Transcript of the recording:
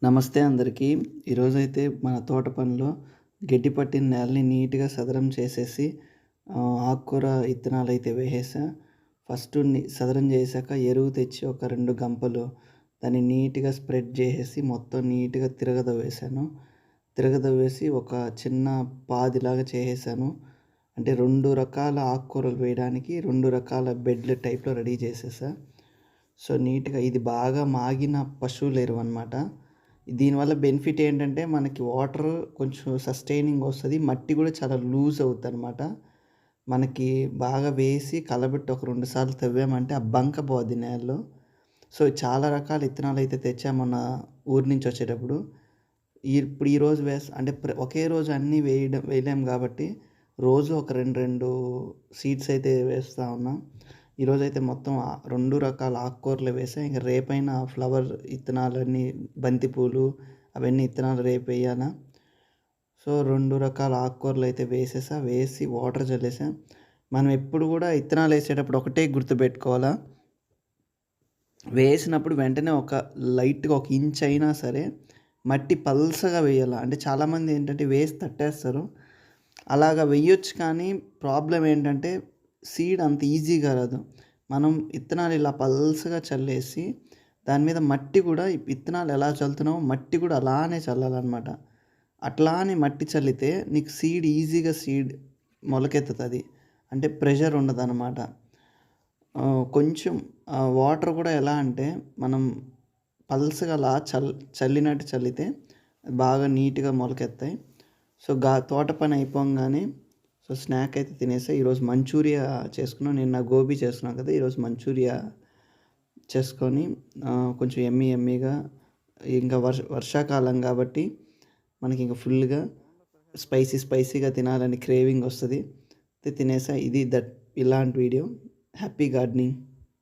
నమస్తే అందరికీ. ఈరోజైతే మన తోట పనిలో గడ్డి పట్టిన నేలని నీట్‌గా సదరం చేసేసి ఆకుకూర ఇత్తనాలైతే వేసేసా. ఫస్టు సదరం చేశాక ఎరువు తెచ్చి ఒక 2 గంపలు దాన్ని నీట్‌గా స్ప్రెడ్ చేసేసి మొత్తం నీట్‌గా తిరగదోవేశాను. తిరగదోవేసి ఒక చిన్న పాదిలాగా చేసేసాను. అంటే 2 రకాల ఆకుకూరలు వేయడానికి 2 రకాల బెడ్‌ల టైప్‌లో రెడీ చేసేసా. సో, నీట్‌గా ఇది బాగా మాగిన పశువుల ఎరువనమాట. దీనివల్ల బెనిఫిట్ ఏంటంటే మనకి వాటర్ కొంచెం సస్టైనింగ్ వస్తది. మట్టి కూడా చాలా లూజ్ అవుద్దనమాట. మనకి బాగా వేసి కలబెట్టి ఒక 2 సార్లు తవ్వామంటే ఆ బంక పోద్ది నేలలో. సో, చాలా రకాల ఇత్తనాలైతే తెచ్చా మొన్న ఊరు నుంచి వచ్చేటప్పుడు. ఇప్పుడు ఈరోజు అంటే ఒకే రోజు అన్నీ వేయలేం కాబట్టి రోజు ఒక 2 సీడ్స్ అయితే వేస్తా ఉన్నా. ఈరోజైతే మొత్తం 2 రకాల ఆకుకూరలు వేసా. ఇంక రేపైనా ఫ్లవర్ ఇత్తనాలన్నీ బంతిపూలు అవన్నీ ఇత్తనాలు రేపెయ్యాలా. సో, 2 రకాల ఆకుకూరలైతే వేసేసా. వేసి వాటర్ చల్లేసా. మనం ఎప్పుడు కూడా ఇత్తనాలేసేటప్పుడు ఒకటే గుర్తుపెట్టుకోవాలా. వేసినప్పుడు వెంటనే ఒక లైట్‌గా 1 ఇంచ్ అయినా సరే మట్టి పల్చగా వేయాల. అంటే చాలామంది ఏంటంటే వేసి తట్టేస్తారు. అలాగా వెయ్యొచ్చు కానీ ప్రాబ్లమ్ ఏంటంటే సీడ్ అంత ఈజీగా రాదు. మనం ఇత్తనాలు ఇలా పల్చగా చల్లేసి దాని మీద మట్టి కూడా విత్తనాలు ఎలా చల్లుతున్నామో మట్టి కూడా అలానే చల్లాలనమాట. అట్లానే మట్టి చల్లితే నీకు సీడ్ మొలకెత్తుతది. అంటే ప్రెషర్ ఉండదనమాట. కొంచెం వాటర్ కూడా ఎలా అంటే మనం పల్చగా అలా చల్లినట్టు చల్లితే బాగా నీట్‌గా మొలకెత్తాయి. సో, తోట పని అయిపోంగానే స్నాక్ అయితే తినేసా. ఈరోజు మంచూరియా చేసుకున్నాను. నిన్న గోబీ చేసుకున్నాను కదా! ఈరోజు మంచూరియా చేసుకొని కొంచెం యమ్మీగా ఇంకా వర్షాకాలం కాబట్టి మనకి ఇంక ఫుల్‌గా స్పైసీగా తినాలని క్రేవింగ్ వస్తది. తినేసా. ఇలాంటి వీడియో. Happy gardening.